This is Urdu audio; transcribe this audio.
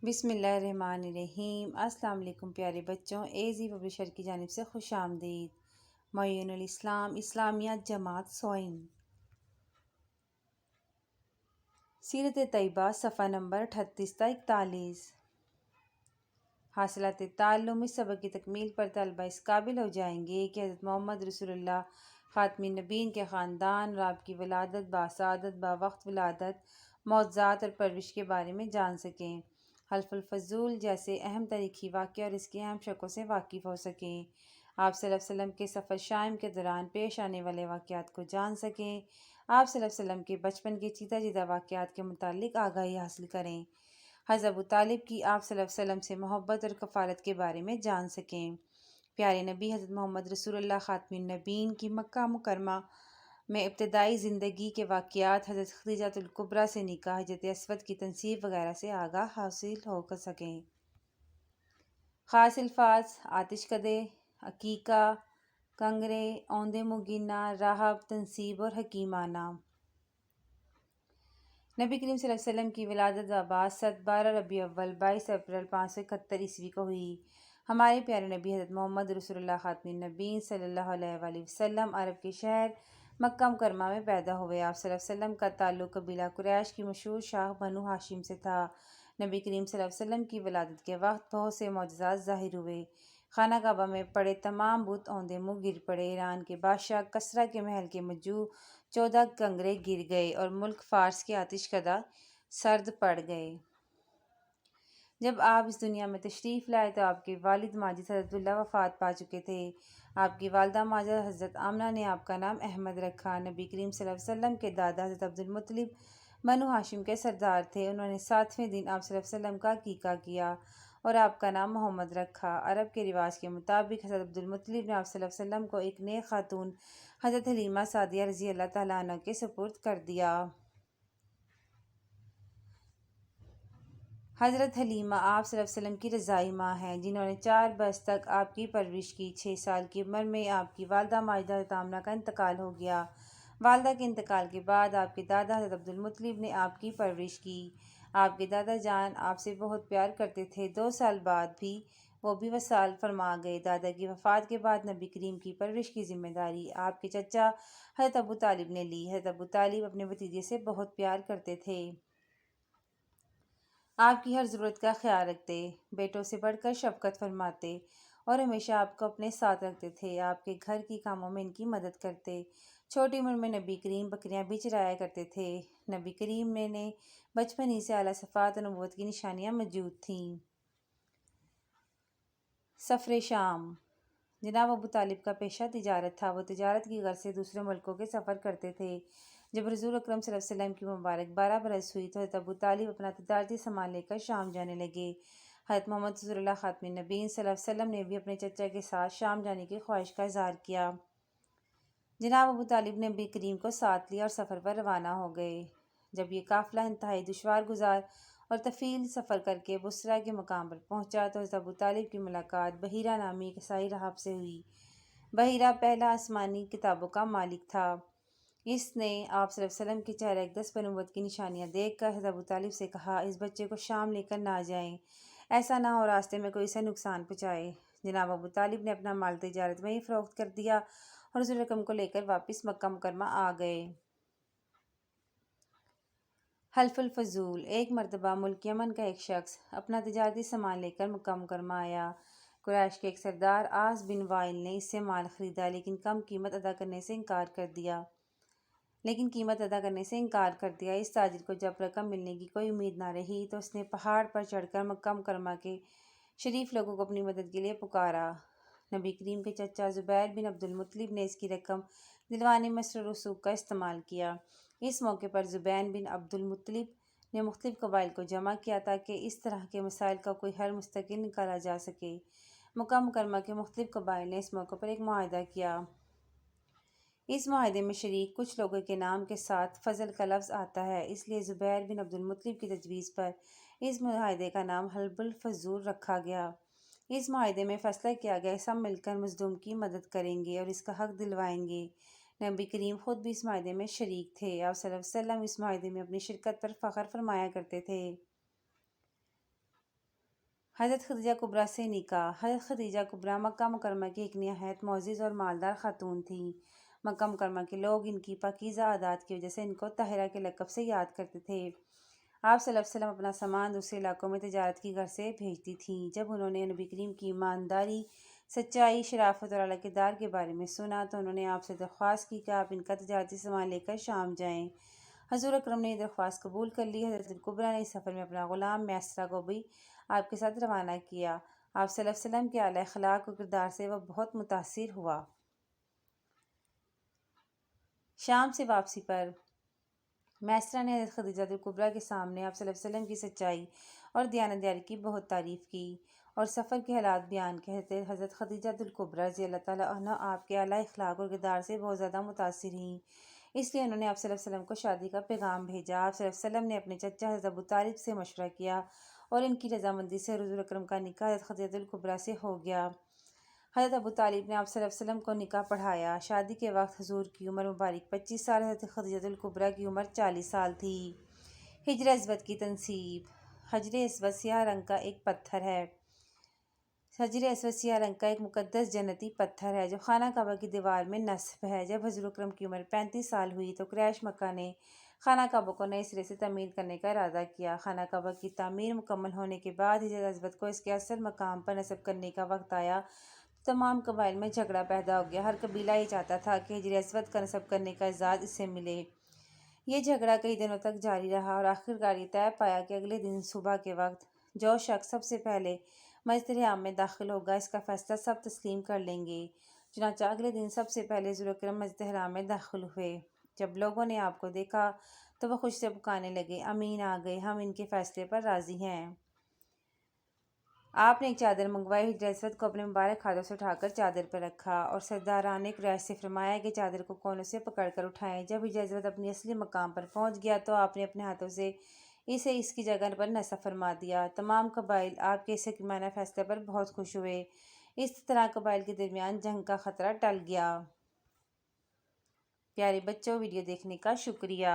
بسم اللہ الرحمن الرحیم۔ السلام علیکم پیارے بچوں، ایزی پبلشر کی جانب سے خوش آمدید۔ معین الاسلام اسلامیات جماعت سوئن، سیرت طیبہ صفحہ نمبر 38 تا 41۔ حاصلات تعلم اس سبق کی تکمیل پر طلبہ اس قابل ہو جائیں گے کہ حضرت محمد رسول اللہ خاتم النبیین کے خاندان اور آپ کی ولادت، باسعادت، باوقت ولادت، معجزات اور پرورش کے بارے میں جان سکیں، حلف الفضول جیسے اہم تاریخی واقعہ اور اس کی اہم شکوں سے واقف ہو سکیں، آپ صلی اللہ علیہ وسلم کے سفر شام کے دوران پیش آنے والے واقعات کو جان سکیں، آپ صلی اللہ علیہ وسلم کے بچپن کے چیدہ چیدہ واقعات کے متعلق آگاہی حاصل کریں، حضرت ابو طالب کی آپ صلی اللہ علیہ وسلم سے محبت اور کفالت کے بارے میں جان سکیں، پیارے نبی حضرت محمد رسول اللہ خاتم النبیین کی مکہ مکرمہ میں ابتدائی زندگی کے واقعات، حضرت خدیجہ الکبریٰ سے نکاح، حضرت اسود کی تنصیب وغیرہ سے آگاہ حاصل ہو سکیں۔ خاص الفاظ: آتش کدے، عقیقہ، کنگرے، اوندے مگینہ، راہب، تنصیب اور حکیمانہ۔ نبی کریم صلی اللہ علیہ وسلم کی ولادت و بعثت 12 ربیع الاول 22 اپریل 571 عیسوی کو ہوئی۔ ہمارے پیارے نبی حضرت محمد رسول اللہ خاتم النبیین صلی اللہ علیہ وآلہ وسلم عرب کے شہر مکہ مکرمہ میں پیدا ہوئے۔ آپ صلی اللہ علیہ وسلم کا تعلق قبیلہ قریش کی مشہور شاخ بنو ہاشم سے تھا۔ نبی کریم صلی اللہ علیہ وسلم کی ولادت کے وقت بہت سے معجزات ظاہر ہوئے۔ خانہ کعبہ میں پڑے تمام بت اوندے منہ گر پڑے، ایران کے بادشاہ کسریٰ کے محل کے مجوع 14 کنگرے گر گئے اور ملک فارس کے آتش کدہ سرد پڑ گئے۔ جب آپ اس دنیا میں تشریف لائے تو آپ کے والد ماجد حضرت عبداللہ وفات پا چکے تھے۔ آپ کی والدہ ماجدہ حضرت آمنہ نے آپ کا نام احمد رکھا۔ نبی کریم صلی اللہ علیہ وسلم کے دادا حضرت عبدالمطلب بنو ہاشم کے سردار تھے۔ انہوں نے 7ویں دن آپ صلی اللہ علیہ وسلم کا عقیقہ کیا اور آپ کا نام محمد رکھا۔ عرب کے رواج کے مطابق حضرت عبدالمطلب نے آپ صلی اللہ علیہ وسلم کو ایک نیک خاتون حضرت حلیمہ سعدیہ رضی اللہ تعالیٰ عنہ کے سپرد کر دیا۔ حضرت حلیمہ آپ صلی اللہ علیہ وسلم کی رضاعی ماں ہیں، جنہوں نے 4 برس تک آپ کی پرورش کی۔ 6 سال کی عمر میں آپ کی والدہ ماجدہ حضرت آمنہ کا انتقال ہو گیا۔ والدہ کے انتقال کے بعد آپ کے دادا حضرت عبدالمطلب نے آپ کی پرورش کی۔ آپ کے دادا جان آپ سے بہت پیار کرتے تھے۔ 2 سال بعد وہ بھی وصال فرما گئے۔ دادا کی وفات کے بعد نبی کریم کی پرورش کی ذمہ داری آپ کے چچا حضرت ابو طالب نے لی۔ حضرت ابو طالب اپنے بھتیجے سے بہت پیار کرتے تھے۔ آپ کی ہر ضرورت کا خیال رکھتے، بیٹوں سے بڑھ کر شفقت فرماتے اور ہمیشہ آپ کو اپنے ساتھ رکھتے تھے۔ آپ کے گھر کی کاموں میں ان کی مدد کرتے۔ چھوٹی عمر میں نبی کریم بکریاں بھی چرایا کرتے تھے۔ نبی کریم میں نے بچپن ہی سے اعلیٰ صفات و نبوت کی نشانیاں موجود تھیں۔ سفر شام: جناب ابو طالب کا پیشہ تجارت تھا۔ وہ تجارت کی غرض سے دوسرے ملکوں کے سفر کرتے تھے۔ جب حضور اکرم صلی اللہ علیہ وسلم کی مبارک 12 برس ہوئی تو حضرت ابو طالب اپنا تجارتی سامان لے کر شام جانے لگے۔ حضرت محمد رسول اللہ خاتم النبیین صلی اللہ علیہ وسلم نے بھی اپنے چچا کے ساتھ شام جانے کی خواہش کا اظہار کیا۔ جناب ابو طالب نے نبی کریم کو ساتھ لیا اور سفر پر روانہ ہو گئے۔ جب یہ قافلہ انتہائی دشوار گزار اور طویل سفر کر کے بصریٰ کے مقام پر پہنچا تو حضرت ابو طالب کی ملاقات بحیرہ نامی ایک عیسائی راہب سے ہوئی۔ بحیرہ پہلا آسمانی کتابوں کا مالک تھا۔ اس نے آپ صلی اللہ علیہ وسلم کے چہرہ اقدس پر نبوت کی نشانیاں دیکھ کر حضرت ابو طالب سے کہا، اس بچے کو شام لے کر نہ جائیں، ایسا نہ ہو راستے میں کوئی اسے نقصان پہنچائے۔ جناب ابو طالب نے اپنا مال تجارت میں ہی فروخت کر دیا اور اس رقم کو لے کر واپس مکہ مکرمہ آ گئے۔ حلف الفضول: ایک مرتبہ ملک یمن کا ایک شخص اپنا تجارتی سامان لے کر مکہ مکرمہ آیا۔ قریش کے ایک سردار عاص بن وائل نے اس سے مال خریدا لیکن قیمت ادا کرنے سے انکار کر دیا۔ اس تاجر کو جب رقم ملنے کی کوئی امید نہ رہی تو اس نے پہاڑ پر چڑھ کر مکہ مکرمہ کے شریف لوگوں کو اپنی مدد کے لیے پکارا۔ نبی کریم کے چچا زبیر بن عبدالمطلب نے اس کی رقم دلوانے مصر و رسوخ کا استعمال کیا۔ اس موقع پر زبیر بن عبدالمطلب نے مختلف قبائل کو جمع کیا تاکہ اس طرح کے مسائل کا کوئی حل مستقل نکالا جا سکے۔ مکہ مکرمہ کے مختلف قبائل نے اس موقع پر ایک معاہدہ کیا۔ اس معاہدے میں شریک کچھ لوگوں کے نام کے ساتھ فضل کا لفظ آتا ہے، اس لیے زبیر بن عبدالمطلب کی تجویز پر اس معاہدے کا نام حلف الفضول رکھا گیا۔ اس معاہدے میں فیصلہ کیا گیا سب مل کر مظلوم کی مدد کریں گے اور اس کا حق دلوائیں گے۔ نبی کریم خود بھی اس معاہدے میں شریک تھے۔ آپ صلی اللہ علیہ وسلم اس معاہدے میں اپنی شرکت پر فخر فرمایا کرتے تھے۔ حضرت خدیجہ کبریٰ سے نکاح۔ حضرت خدیجہ کبریٰ مکہ مکرمہ کی ایک نہایت معزز اور مالدار خاتون تھیں۔ مکہ مکرمہ کے لوگ ان کی پاکیزہ عادات کی وجہ سے ان کو طاہرہ کے لقب سے یاد کرتے تھے۔ آپ صلی اللہ علیہ وسلم اپنا سامان دوسرے علاقوں میں تجارت کی غرض سے بھیجتی تھیں۔ جب انہوں نے نبی کریم کی ایمانداری، سچائی، شرافت اور اعلیٰ کردار کے بارے میں سنا تو انہوں نے آپ سے درخواست کی کہ آپ ان کا تجارتی سامان لے کر شام جائیں۔ حضور اکرم نے یہ درخواست قبول کر لی۔ حضرت الکبریٰ نے اس سفر میں اپنا غلام میسرہ کو بھی آپ کے ساتھ روانہ کیا۔ آپ صلی اللہ علیہ وسلم کے اعلیٰ اخلاق اور کردار سے وہ بہت متاثر ہوا۔ شام سے واپسی پر میسرہ نے حضرت خدیجہ الکبریٰ کے سامنے آپ صلی اللہ علیہ وسلم کی سچائی اور دیانتداری کی بہت تعریف کی اور سفر کے حالات بیان کیے۔ حضرت خدیجہ الکبریٰ رضی اللہ تعالیٰ عنہا آپ کے اعلیٰ اخلاق اور کردار سے بہت زیادہ متاثر ہوئیں، اس لیے انہوں نے آپ صلی اللہ علیہ وسلم کو شادی کا پیغام بھیجا۔ آپ صلی اللہ علیہ وسلم نے اپنے چچا حضرت ابو طالب سے مشورہ کیا اور ان کی رضامندی سے حضور اکرم کا نکاح حضرت خدیجہ الکبریٰ سے ہو گیا۔ حضرت ابو طالب نے آپ صلی اللہ علیہ وسلم کو نکاح پڑھایا۔ شادی کے وقت حضور کی عمر مبارک 25 سال، حضرت خدیجہ الکبریٰ کی عمر 40 سال تھی۔ حجر اسود کی تنصیب۔ حجر اسود سیاہ رنگ کا ایک پتھر ہے۔ حجر اسود سیاہ رنگ کا ایک مقدس جنتی پتھر ہے جو خانہ کعبہ کی دیوار میں نصب ہے۔ جب حضور اکرم کی عمر 35 سال ہوئی تو قریش مکہ نے خانہ کعبہ کو نئے سرے سے تعمیر کرنے کا ارادہ کیا۔ خانہ کعبہ کی تعمیر مکمل ہونے کے بعد حجر اسود کو اس کے اصل مقام پر نصب کرنے کا وقت آیا تو تمام قبائل میں جھگڑا پیدا ہو گیا۔ ہر قبیلہ یہ چاہتا تھا کہ حجر اسود کا نصب کرنے کا اعزاز اسے ملے۔ یہ جھگڑا کئی دنوں تک جاری رہا اور آخرکار یہ طے پایا کہ اگلے دن صبح کے وقت جو شخص سب سے پہلے مسجد حرام میں داخل ہوگا اس کا فیصلہ سب تسلیم کر لیں گے۔ چنانچہ اگلے دن سب سے پہلے حضور اکرم مسجد حرام میں داخل ہوئے۔ جب لوگوں نے آپ کو دیکھا تو وہ خوشی سے پکارنے لگے، امین آ گئے، ہم ان کے فیصلے پر راضی ہیں۔ آپ نے ایک چادر منگوائی، حجر اسود کو اپنے مبارک ہاتھوں سے اٹھا کر چادر پر رکھا اور سرداران قریش سے فرمایا کہ چادر کو کونوں سے پکڑ کر اٹھائیں۔ جب حجر اسود اپنی اصلی مقام پر پہنچ گیا تو آپ نے اپنے ہاتھوں سے اسے اس کی جگہ پر نصب فرما دیا۔ تمام قبائل آپ کے اس حکیمانہ فیصلے پر بہت خوش ہوئے۔ اس طرح قبائل کے درمیان جنگ کا خطرہ ٹل گیا۔ پیارے بچوں، ویڈیو دیکھنے کا شکریہ۔